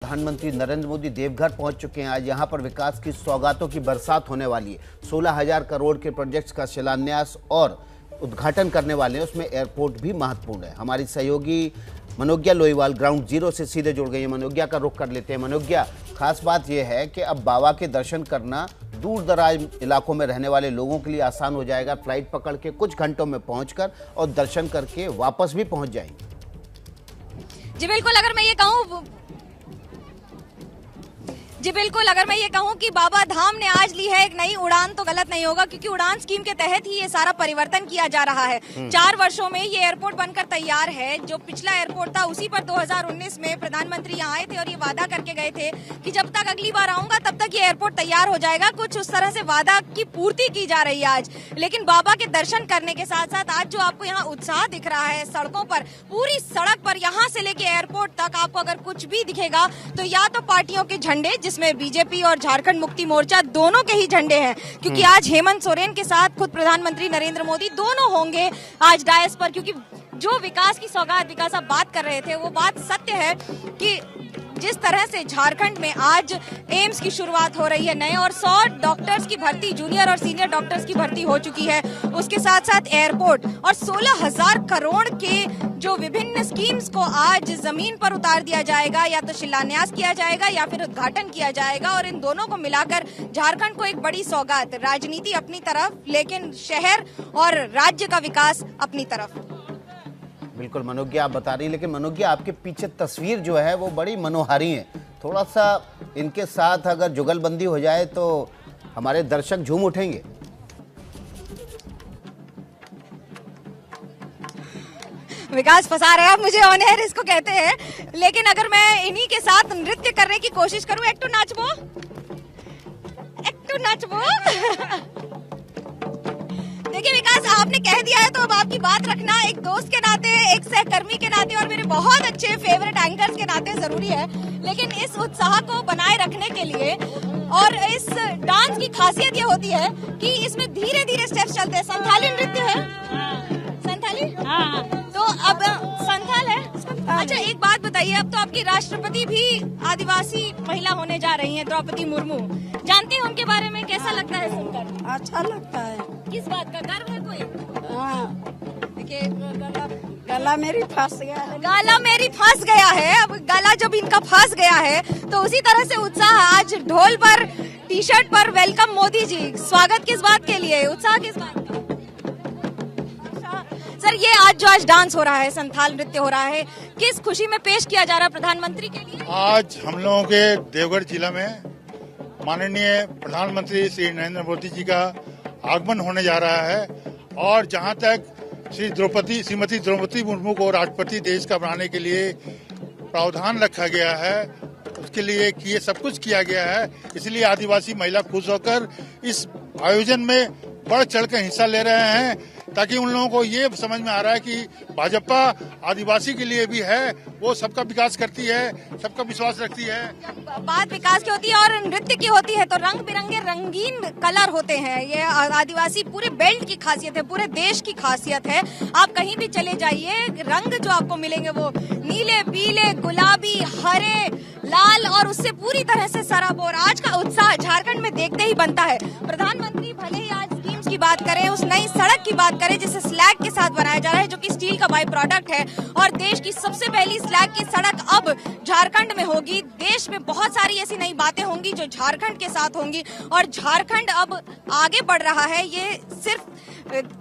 प्रधानमंत्री नरेंद्र मोदी देवघर पहुंच चुके हैं। आज यहां पर विकास की सौगातों की बरसात होने वाली है। 16,000 करोड़ के प्रोजेक्ट्स का शिलान्यास और उद्घाटन करने वाले हैं, उसमें एयरपोर्ट भी महत्वपूर्ण है। हमारी सहयोगी मनोज्ञा लोईवाल ग्राउंड जीरो से सीधे जुड़ गई है। मनोज्ञा का रुख कर लेते हैं। मनोज्ञा, खास बात यह है कि अब बाबा के दर्शन करना दूर दराज इलाकों में रहने वाले लोगों के लिए आसान हो जाएगा। फ्लाइट पकड़ के कुछ घंटों में पहुंचकर और दर्शन करके वापस भी पहुंच जाएंगे। जी बिल्कुल, अगर मैं ये कहूं कि बाबा धाम ने आज ली है एक नई उड़ान तो गलत नहीं होगा, क्योंकि उड़ान स्कीम के तहत ही ये सारा परिवर्तन किया जा रहा है। 4 वर्षों में ये एयरपोर्ट बनकर तैयार है। जो पिछला एयरपोर्ट था उसी पर 2019 में प्रधानमंत्री यहाँ आए थे और ये वादा करके गए थे कि जब तक अगली बार आऊंगा तब तक ये एयरपोर्ट तैयार हो जाएगा। कुछ उस तरह से वादा की पूर्ति की जा रही है आज। लेकिन बाबा के दर्शन करने के साथ साथ आज जो आपको यहाँ उत्साह दिख रहा है सड़कों पर, पूरी सड़क पर यहाँ से लेके एयरपोर्ट तक आपको अगर कुछ भी दिखेगा तो या तो पार्टियों के झंडे, जिसमें बीजेपी और झारखंड मुक्ति मोर्चा दोनों के ही झंडे हैं, क्योंकि आज हेमंत सोरेन के साथ खुद प्रधानमंत्री नरेंद्र मोदी दोनों होंगे आज डायस पर। क्योंकि जो विकास की सौगात विकास आप बात कर रहे थे वो बात सत्य है कि जिस तरह से झारखंड में आज एम्स की शुरुआत हो रही है नए, और 100 डॉक्टर्स की भर्ती, जूनियर और सीनियर डॉक्टर्स की भर्ती हो चुकी है, उसके साथ साथ एयरपोर्ट और 16,000 करोड़ के जो विभिन्न स्कीम्स को आज जमीन पर उतार दिया जाएगा, या तो शिलान्यास किया जाएगा या फिर उद्घाटन किया जाएगा। और इन दोनों को मिलाकर झारखंड को एक बड़ी सौगात, राजनीति अपनी तरफ लेकिन शहर और राज्य का विकास अपनी तरफ। बिल्कुल मनोज्ञा आप बता रही, लेकिन मनोज्ञा आपके पीछे तस्वीर जो है वो बड़ी मनोहारी है। थोड़ा सा इनके साथ अगर जुगलबंदी हो जाए तो हमारे दर्शक झूम उठेंगे। विकास फंसा रहे हैं आप मुझे, ऑन एयर इसको कहते हैं। लेकिन अगर मैं इन्हीं के साथ नृत्य करने की कोशिश करूं, एक तो नाचबो देखिए विकास, आपने कह दिया है तो अब आपकी बात रखना एक दोस्त के नाते, एक सहकर्मी के नाते और मेरे बहुत अच्छे फेवरेट एंकर्स के नाते जरूरी है। लेकिन इस उत्साह को बनाए रखने के लिए और इस डांस की खासियत ये होती है कि इसमें धीरे धीरे स्टेप्स चलते हैं। संथाली नृत्य है, संथाली, तो अब संथाल है। अच्छा एक बात बताइए, अब तो आपकी राष्ट्रपति भी आदिवासी महिला होने जा रही हैं, द्रौपदी मुर्मू। जानते हैं उनके बारे में, कैसा लगता है सुनकर? अच्छा लगता है। किस बात का गर्व है कोई? हाँ, गला मेरी फंस गया है। गला मेरी फंस गया है। अब गला जब इनका फंस गया है तो उसी तरह से उत्साह आज ढोल पर, टी शर्ट पर वेलकम मोदी जी। स्वागत किस बात के लिए, उत्साह किस बात का? सर ये आज डांस हो रहा है, संथाल नृत्य हो रहा है, किस खुशी में पेश किया जा रहा है प्रधानमंत्री के लिए? आज हम लोगों के देवघर जिला में माननीय प्रधानमंत्री श्री नरेंद्र मोदी जी का आगमन होने जा रहा है। और जहां तक श्रीमती द्रौपदी मुर्मू को राष्ट्रपति देश का बनाने के लिए प्रावधान रखा गया है, उसके लिए ये सब कुछ किया गया है। इसलिए आदिवासी महिला खुश होकर इस आयोजन में बढ़ चढ़कर हिस्सा ले रहे हैं, ताकि उन लोगों को ये समझ में आ रहा है कि भाजपा आदिवासी के लिए भी है, वो सबका विकास करती है, सबका विश्वास रखती है। बात विकास की होती है और नृत्य की होती है तो रंग बिरंगे रंगीन कलर होते हैं। ये आदिवासी पूरे बेल्ट की खासियत है, पूरे देश की खासियत है। आप कहीं भी चले जाइए, रंग जो आपको मिलेंगे वो नीले, पीले, गुलाबी, हरे, लाल और उससे पूरी तरह से सराबोर। आज का उत्साह झारखंड में देखते ही बनता है। प्रधानमंत्री भले ही आज स्कीम्स की बात करें, उस नई सड़क की बात करें जिसे स्लैग के साथ बनाया जा रहा है, जो कि स्टील का बाई प्रोडक्ट है, और देश की सबसे पहली स्लैग की सड़क अब झारखंड में होगी। देश में बहुत सारी ऐसी नई बातें होंगी जो झारखंड के साथ होंगी, और झारखंड अब आगे बढ़ रहा है। ये सिर्फ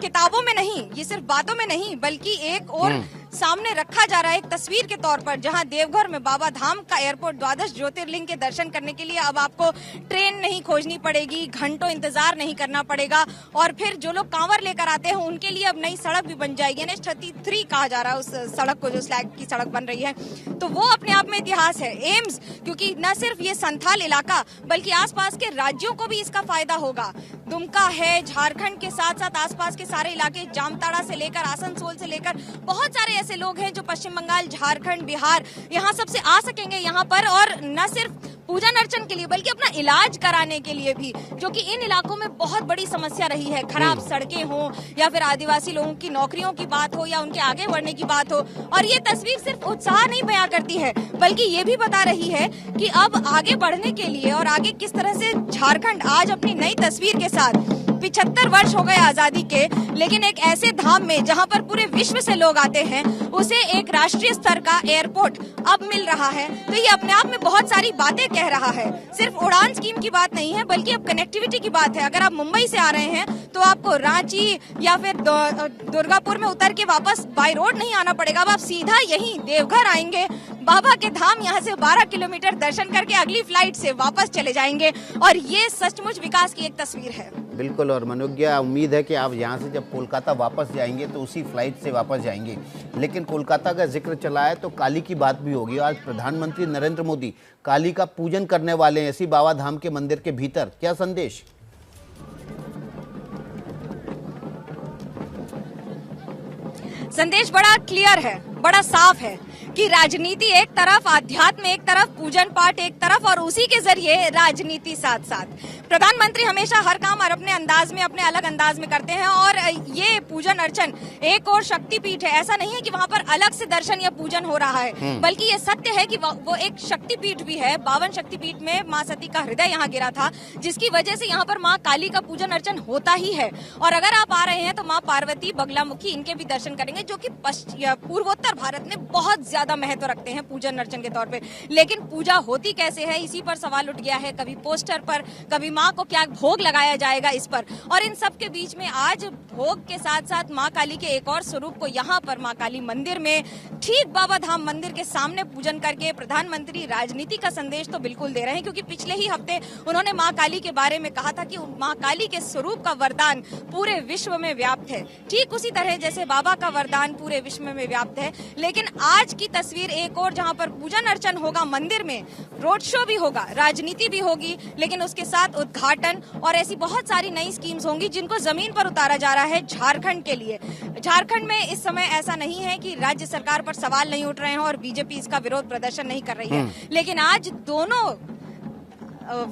किताबों में नहीं, ये सिर्फ बातों में नहीं, बल्कि एक और सामने रखा जा रहा है एक तस्वीर के तौर पर, जहां देवघर में बाबा धाम का एयरपोर्ट, 12 ज्योतिर्लिंग के दर्शन करने के लिए अब आपको ट्रेन नहीं खोजनी पड़ेगी, घंटों इंतजार नहीं करना पड़ेगा। और फिर जो लोग कांवर लेकर आते हैं उनके लिए अब नई सड़क भी बन जाएगी। NH-33 कहा जा रहा है उस सड़क को, जो स्लैग की सड़क बन रही है, तो वो अपने आप में इतिहास है। एम्स, क्योंकि न सिर्फ ये संथाल इलाका बल्कि आसपास के राज्यों को भी इसका फायदा होगा। दुमका है, झारखंड के साथ साथ आसपास के सारे इलाके, जामताड़ा से लेकर आसनसोल से लेकर बहुत सारे ऐसे लोग हैं जो पश्चिम बंगाल, झारखंड, बिहार, यहाँ सबसे आ सकेंगे यहाँ पर। और न सिर्फ पूजन अर्चन के लिए बल्कि अपना इलाज कराने के लिए भी, जो कि इन इलाकों में बहुत बड़ी समस्या रही है। खराब सड़कें हो या फिर आदिवासी लोगों की नौकरियों की बात हो या उनके आगे बढ़ने की बात हो। और ये तस्वीर सिर्फ उत्साह नहीं बयां करती है बल्कि ये भी बता रही है कि अब आगे बढ़ने के लिए और आगे किस तरह से झारखंड आज अपनी नई तस्वीर के साथ 75 वर्ष हो गए आजादी के, लेकिन एक ऐसे धाम में जहां पर पूरे विश्व से लोग आते हैं, उसे एक राष्ट्रीय स्तर का एयरपोर्ट अब मिल रहा है। तो ये अपने आप में बहुत सारी बातें कह रहा है। सिर्फ उड़ान स्कीम की बात नहीं है बल्कि अब कनेक्टिविटी की बात है। अगर आप मुंबई से आ रहे हैं तो आपको रांची या फिर दुर्गापुर में उतर के वापस बाय रोड नहीं आना पड़ेगा। अब आप सीधा यहीं देवघर आएंगे, बाबा के धाम, यहाँ से 12 किलोमीटर दर्शन करके अगली फ्लाइट से वापस चले जाएंगे। और ये सचमुच विकास की एक तस्वीर है। बिल्कुल। और मनोज्ञा, उम्मीद है कि आप यहाँ से जब कोलकाता वापस जाएंगे तो उसी फ्लाइट से वापस जाएंगे। लेकिन कोलकाता का जिक्र चला है तो काली की बात भी होगी। आज प्रधानमंत्री नरेंद्र मोदी काली का पूजन करने वाले हैं ऐसी बाबा धाम के मंदिर के भीतर। क्या संदेश? संदेश बड़ा क्लियर है, बड़ा साफ है कि राजनीति एक तरफ, आध्यात्म एक तरफ, पूजन पाठ एक तरफ और उसी के जरिए राजनीति साथ साथ। प्रधानमंत्री हमेशा हर काम और अपने अंदाज में, अपने अलग अंदाज में करते हैं। और ये पूजन अर्चन एक और शक्तिपीठ है। ऐसा नहीं है कि वहाँ पर अलग से दर्शन या पूजन हो रहा है, बल्कि ये सत्य है कि वो एक शक्तिपीठ भी है। 52 शक्तिपीठ में माँ सती का हृदय यहाँ गिरा था, जिसकी वजह से यहाँ पर माँ काली का पूजन अर्चन होता ही है। और अगर आप आ रहे हैं तो माँ पार्वती, बगलामुखी, इनके भी दर्शन करेंगे, जो कि पूर्वोत्तर भारत में बहुत ज्यादा महत्व रखते हैं पूजन अर्चन के तौर पे। लेकिन पूजा होती कैसे है, इसी पर सवाल उठ गया है। कभी पोस्टर पर, कभी माँ को क्या भोग लगाया जाएगा इस पर। और इन सब के बीच में आज भोग के साथ साथ माँ काली के एक और स्वरूप को यहाँ पर माँ काली मंदिर में, ठीक बाबा धाम मंदिर के सामने पूजन करके प्रधानमंत्री राजनीति का संदेश तो बिल्कुल दे रहे हैं। क्योंकि पिछले ही हफ्ते उन्होंने माँ काली के बारे में कहा था कि माँ काली के स्वरूप का वरदान पूरे विश्व में व्याप्त है, ठीक उसी तरह जैसे बाबा का वरदान पूरे विश्व में व्याप्त है। लेकिन आज की तस्वीर एक और, जहां पर पूजन अर्चन होगा मंदिर में, रोड शो भी होगा, राजनीति भी होगी, लेकिन उसके साथ उद्घाटन और ऐसी बहुत सारी नई स्कीम्स होंगी जिनको जमीन पर उतारा जा रहा है झारखंड के लिए। झारखंड में इस समय ऐसा नहीं है कि राज्य सरकार पर सवाल नहीं उठ रहे हैं और बीजेपी इसका विरोध प्रदर्शन नहीं कर रही है, लेकिन आज दोनों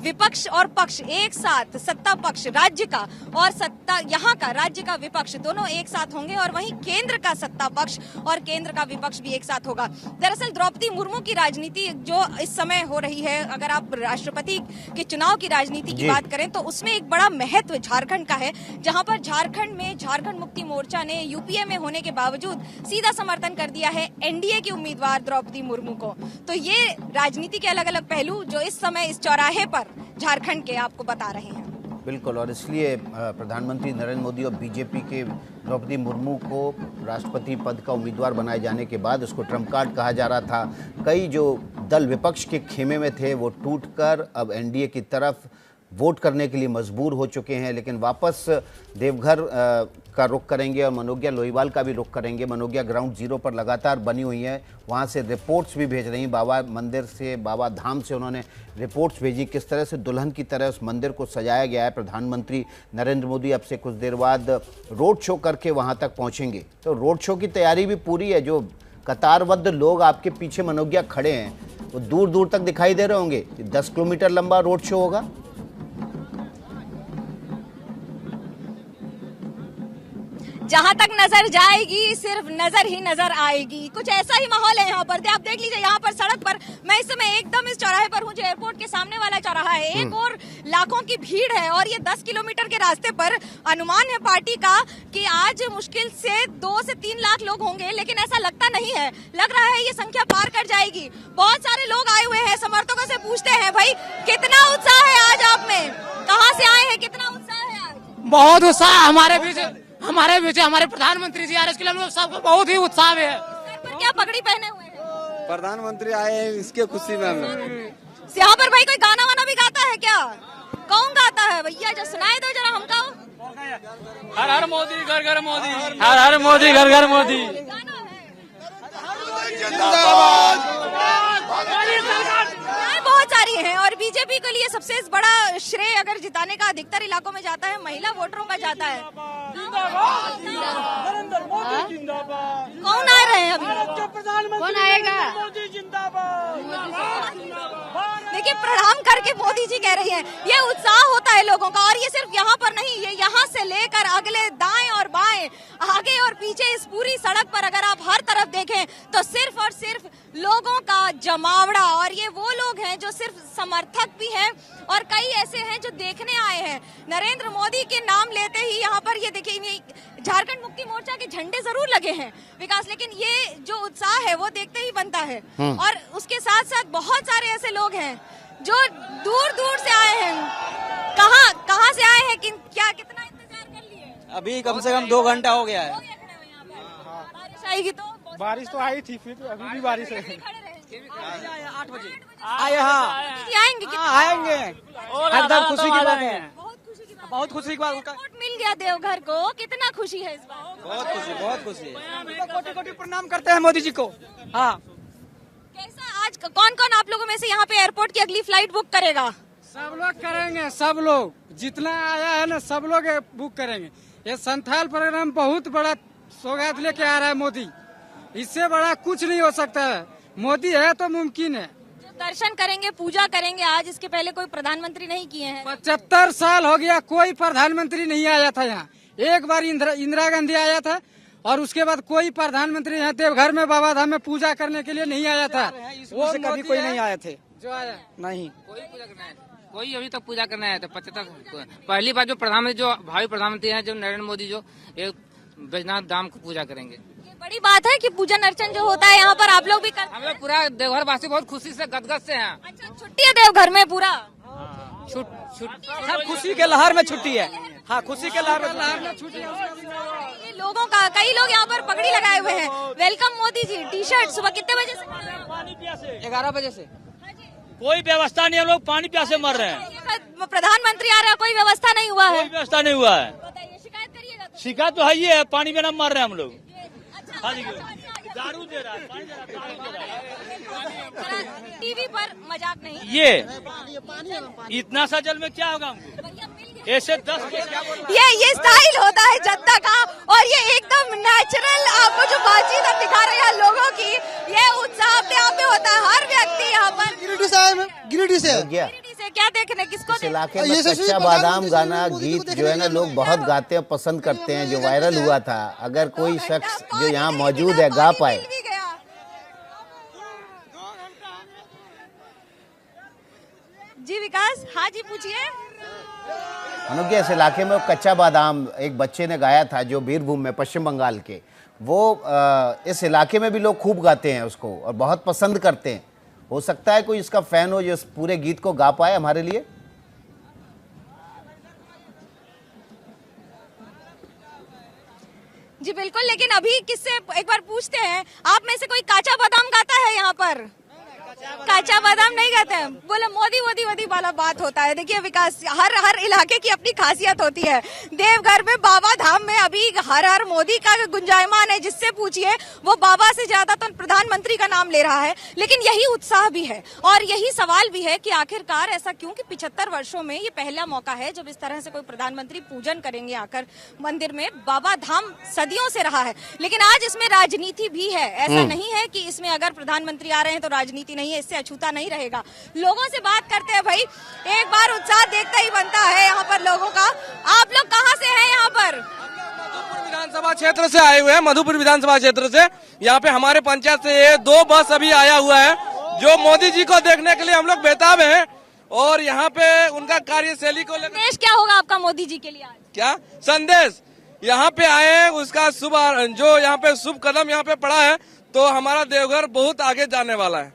विपक्ष और पक्ष एक साथ, सत्ता पक्ष राज्य का और सत्ता यहाँ का राज्य का विपक्ष, दोनों एक साथ होंगे। और वहीं केंद्र का सत्ता पक्ष और केंद्र का विपक्ष भी एक साथ होगा। दरअसल द्रौपदी मुर्मू की राजनीति जो इस समय हो रही है, अगर आप राष्ट्रपति के चुनाव की राजनीति की बात करें तो उसमें एक बड़ा महत्व झारखंड का है, जहां पर झारखंड में झारखंड मुक्ति मोर्चा ने यूपीए में होने के बावजूद सीधा समर्थन कर दिया है एनडीए की उम्मीदवार द्रौपदी मुर्मू को। तो ये राजनीति के अलग अलग पहलू जो इस समय इस चौराहे पर झारखंड के आपको बता रहे हैं। बिल्कुल। और इसलिए प्रधानमंत्री नरेंद्र मोदी और बीजेपी के द्रौपदी मुर्मू को राष्ट्रपति पद का उम्मीदवार बनाए जाने के बाद उसको ट्रम्प कार्ड कहा जा रहा था। कई जो दल विपक्ष के खेमे में थे वो टूटकर अब एनडीए की तरफ वोट करने के लिए मजबूर हो चुके हैं। लेकिन वापस देवघर का रुख करेंगे और मनोज्ञा लोहीवाल का भी रुख करेंगे। मनोज्ञा ग्राउंड जीरो पर लगातार बनी हुई है, वहाँ से रिपोर्ट्स भी भेज रही हैं। बाबा मंदिर से, बाबा धाम से उन्होंने रिपोर्ट्स भेजी किस तरह से दुल्हन की तरह उस मंदिर को सजाया गया है। प्रधानमंत्री नरेंद्र मोदी अब से कुछ देर बाद रोड शो करके वहाँ तक पहुँचेंगे, तो रोड शो की तैयारी भी पूरी है। जो कतारबद्ध लोग आपके पीछे मनोज्ञा खड़े हैं वो दूर दूर तक दिखाई दे रहे होंगे। 10 किलोमीटर लंबा रोड शो होगा। जहां तक नजर जाएगी सिर्फ नजर ही नजर आएगी, कुछ ऐसा ही माहौल है यहाँ पर। आप देख लीजिए यहाँ पर सड़क पर, मैं इस समय एकदम इस चौराहे पर हूँ जो एयरपोर्ट के सामने वाला चौराहा है। एक और लाखों की भीड़ है और ये 10 किलोमीटर के रास्ते पर अनुमान है पार्टी का कि आज मुश्किल से 2 से 3 लाख लोग होंगे, लेकिन ऐसा लगता नहीं है। लग रहा है ये संख्या पार कर जाएगी। बहुत सारे लोग आए हुए हैं, समर्थकों से पूछते हैं भाई कितना उत्साह है आज आप में, कहाँ से आए हैं, कितना उत्साह है आज? बहुत उत्साह हमारे बीच हमारे प्रधानमंत्री जी आरएस के लोग सबको बहुत ही उत्साह है। सर पर क्या पगड़ी पहने हुए हैं? प्रधानमंत्री आए हैं इसके खुशी में हम यहाँ पर भाई कोई गाना वाना भी गाता है क्या? कौन गाता है भैया, जो सुनाए दो जरा हमको। हर हर मोदी घर घर मोदी, हर हर मोदी घर घर मोदी। बहुत सारी हैं और बीजेपी के लिए सबसे बड़ा श्रेय अगर जिताने का अधिकतर इलाकों में जाता है महिला वोटरों का जाता है। कौन आ रहे हैं अभी? कौन आएगा? देखिए प्रणाम करके मोदी जी कह रही हैं। ये उत्साह होता है लोगों का, और ये सिर्फ यहाँ पर नहीं, ये यहाँ से लेकर अगले दाएं और बाएं, आगे और पीछे, इस पूरी सड़क पर अगर आप हर तरफ देखें तो सिर्फ और सिर्फ लोगों का जमावड़ा। और ये वो लोग हैं जो सिर्फ समर्थक भी हैं और कई ऐसे हैं जो देखने आए हैं। नरेंद्र मोदी के नाम लेते ही यहाँ पर ये देखिए, झारखंड मुक्ति मोर्चा के झंडे जरूर लगे हैं विकास, लेकिन ये जो उत्साह है वो देखते ही बनता है। और उसके साथ साथ बहुत सारे ऐसे लोग हैं जो दूर दूर से आए हैं। कहाँ से आए हैं, क्या कितना इंतजार कर लिए? अभी कम से कम 2 घंटा हो गया है। बारिश आएगी तो? बारिश तो आई थी, फिर अभी भी बारिश है। 8 बजे आए। हाँ आएंगे आएंगे, एकदम खुशी की बात है। बहुत खुशी की बात। वोट मिल गया देवघर को, कितना खुशी है इस बार? बहुत खुशी है। कोटि कोटि प्रणाम करते हैं मोदी जी को। हाँ, कैसा आज कौन कौन आप लोगों में से यहाँ पे एयरपोर्ट की अगली फ्लाइट बुक करेगा? सब लोग करेंगे, सब लोग जितना आया है ना सब लोग बुक करेंगे। ये संथाल प्रोग्राम बहुत बड़ा सौगात लेके आ रहा है मोदी, इससे बड़ा कुछ नहीं हो सकता है। मोदी है तो मुमकिन है। जो दर्शन करेंगे, पूजा करेंगे आज, इसके पहले कोई प्रधानमंत्री नहीं किए हैं। 75 साल हो गया कोई प्रधानमंत्री नहीं आया था यहाँ। एक बार इंदिरा गांधी आया था और उसके बाद कोई प्रधानमंत्री यहाँ देवघर में बाबा धाम में पूजा करने के लिए नहीं आया था। वो कभी कोई नहीं आए थे जो आया नहीं। कोई अभी तक पूजा करने आया था। 75 पहली बार जो प्रधानमंत्री, जो भावी प्रधानमंत्री हैं, जो नरेंद्र मोदी, जो बैजनाथ धाम को पूजा करेंगे। ये बड़ी बात है कि पूजन अर्चन जो होता है यहाँ पर आप लोग भी करते हम हैं। लोग पूरा देवघर वासी बहुत खुशी से गदगद से हैं। अच्छा, छुट्टी है देवघर में पूरा? सब खुशी के लहर में छुट्टी है। हाँ, खुशी के लहर में छुट्टी है। ये लोगों का, कई लोग यहाँ पर पगड़ी लगाए हुए हैं, welcome Modi G T shirt. सुबह कितने बजे से? 11 बजे से। कोई व्यवस्था नहीं, हम लोग पानी प्यासे मर रहे हैं। प्रधानमंत्री आ रहा है, कोई व्यवस्था नहीं हुआ है? कोई व्यवस्था नहीं हुआ है। बताइए, शिकायत करिएगा तो। शिकायत तो है ही है, पानी बिना मर रहे हैं हम लोग। अच्छा, दारू दे रहा है, पानी दे रहा है, दारू दे रहा है। टीवी पर मजाक नहीं। ये इतना सा जल में क्या होगा हमको? ऐसे 10 ये स्टाइल होता है जनता का, और ये एकदम नेचुरल आपको जो बातचीत आप दिखा रहे हैं लोगों की, ये उत्साह अपने आप में होता है। हर व्यक्ति यहाँ पर गिरिडीह से आए, गिरिडीह से गया से क्या देखने, किसको इस इलाके में कच्चा बादाम गाना गीत जो है ना लोग बहुत गाते हैं, पसंद करते हैं, जो वायरल हुआ था। अगर कोई शख्स जो यहाँ मौजूद है गा पाए। जी विकास, हाँ जी पूछिए। अनुज्ञा, इस इलाके में कच्चा बादाम एक बच्चे ने गाया था जो बीरभूम में, पश्चिम बंगाल के, वो इस इलाके में भी लोग खूब गाते हैं उसको और बहुत पसंद करते हैं। हो सकता है कोई इसका फैन हो जो इस पूरे गीत को गा पाए हमारे लिए। जी बिल्कुल, लेकिन अभी किससे एक बार पूछते हैं, आप में से कोई काचा बादाम गाता है यहाँ पर? काचा बादाम नहीं गाते हैं। बोले मोदी मोदी मोदी वाला बात होता है। देखिए विकास, हर इलाके की अपनी खासियत होती है। देवघर में बाबा धाम में अभी हर मोदी का गुंजायमान है, जिससे पूछिए वो बाबा से ज्यादा तो प्रधानमंत्री का नाम ले रहा है। लेकिन यही उत्साह भी है और यही सवाल भी है कि आखिरकार ऐसा क्यों कि 75 वर्षों में ये पहला मौका है जब इस तरह से कोई प्रधानमंत्री पूजन करेंगे आकर मंदिर में। बाबा धाम सदियों से रहा है, लेकिन आज इसमें राजनीति भी है। ऐसा नहीं है कि इसमें अगर प्रधानमंत्री आ रहे हैं तो राजनीति नहीं है, इससे अछूता नहीं रहेगा। लोगों से बात करते हैं भाई, एक बार उत्साह देखता ही बनता है यहाँ पर लोगों का। आप लोग कहाँ से हैं यहाँ पर? मधुपुर विधानसभा क्षेत्र से आए हुए हैं। मधुपुर विधानसभा क्षेत्र से यहाँ पे हमारे पंचायत से ये 2 बस अभी आया हुआ है जो मोदी जी को देखने के लिए हम लोग बेताब हैं। और यहाँ पे उनका कार्यशैली को लेकर संदेश क्या होगा आपका मोदी जी के लिए आज? क्या संदेश? यहाँ पे आए हैं, उसका शुभ जो यहाँ पे शुभ कदम यहाँ पे पड़ा है तो हमारा देवघर बहुत आगे जाने वाला है।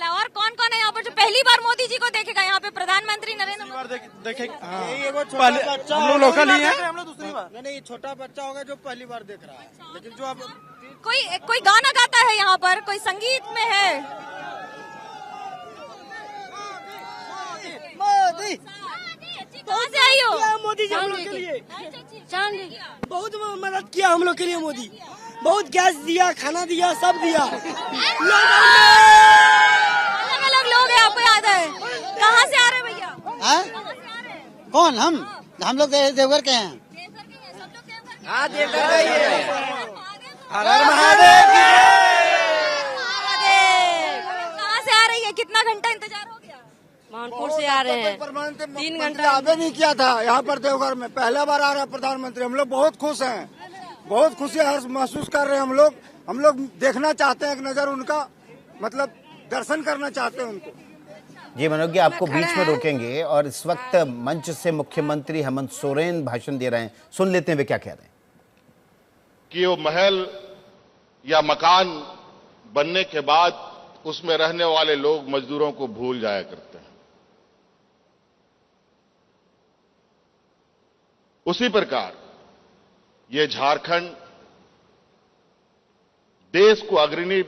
और कौन कौन है यहाँ पर जो पहली बार मोदी जी को देखेगा? यहाँ पे प्रधानमंत्री नरेंद्र मोदी देखेगा। हम लोग लोकल ही हैं। हम लोग दूसरी बार नहीं, छोटा बच्चा होगा जो पहली बार देख रहा है, लेकिन जो अब कोई गाना गाता है यहाँ पर, कोई संगीत में है? मोदी कहाँ से आई हो? मोदी जी हम लोग के लिए बहुत मदद किया हम लोग के लिए। मोदी बहुत गैस दिया, खाना दिया, सब दिया। अलग अलग लोग हैं, आपको याद है? कहाँ से आ रहे हैं भैया? कौन? हम लोग देवघर के हैं। हाँ, देवघर का ही है। हर हर महादेव। कहाँ से आ रही है? कितना घंटा इंतजार हो गया? मानपुर से आ रहे हैं। 3 घंटा आगे नहीं किया था यहाँ पर देवघर में, पहला बार आ रहा है प्रधानमंत्री। हम लोग बहुत खुश हैं, बहुत खुशी महसूस कर रहे हैं। हम लोग देखना चाहते हैं, एक नजर उनका मतलब दर्शन करना चाहते हैं उनको। जी मनोज जी, आपको बीच में रोकेंगे और इस वक्त मंच से मुख्यमंत्री हेमंत सोरेन भाषण दे रहे हैं, सुन लेते हैं वे क्या कह रहे हैं। कि वो महल या मकान बनने के बाद उसमें रहने वाले लोग मजदूरों को भूल जाया करते हैं। उसी प्रकार ये झारखंड देश को अग्रणी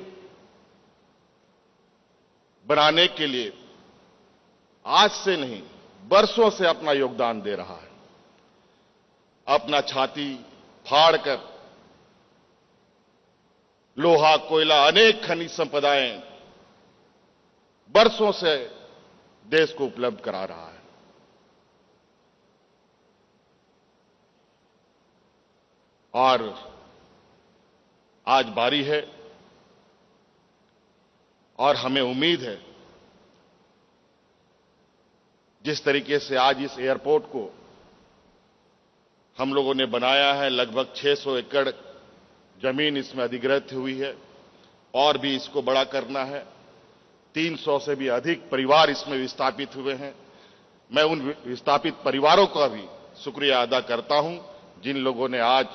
बनाने के लिए आज से नहीं बरसों से अपना योगदान दे रहा है। अपना छाती फाड़कर लोहा, कोयला, अनेक खनिज संपदाएं बरसों से देश को उपलब्ध करा रहा है। और आज बारी है और हमें उम्मीद है जिस तरीके से आज इस एयरपोर्ट को हम लोगों ने बनाया है, लगभग 600 एकड़ जमीन इसमें अधिग्रहित हुई है और भी इसको बड़ा करना है। 300 से भी अधिक परिवार इसमें विस्थापित हुए हैं। मैं उन विस्थापित परिवारों का भी शुक्रिया अदा करता हूं जिन लोगों ने आज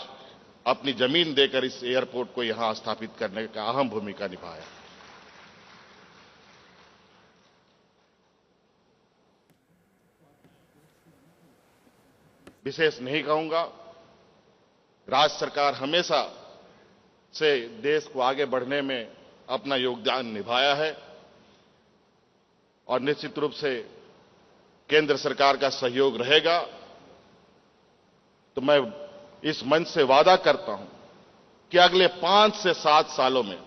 अपनी जमीन देकर इस एयरपोर्ट को यहां स्थापित करने का अहम भूमिका निभाया। विशेष नहीं कहूंगा, राज्य सरकार हमेशा से देश को आगे बढ़ने में अपना योगदान निभाया है और निश्चित रूप से केंद्र सरकार का सहयोग रहेगा। तो मैं इस मंच से वादा करता हूं कि अगले 5 से 7 सालों में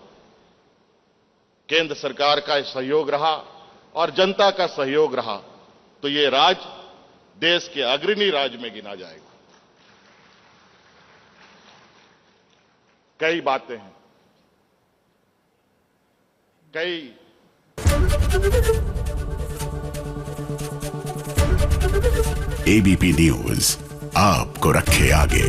केंद्र सरकार का सहयोग रहा और जनता का सहयोग रहा तो ये राज्य देश के अग्रणी राज्य में गिना जाएगा। कई बातें हैं, कई एबीपी न्यूज आपको रखे आगे।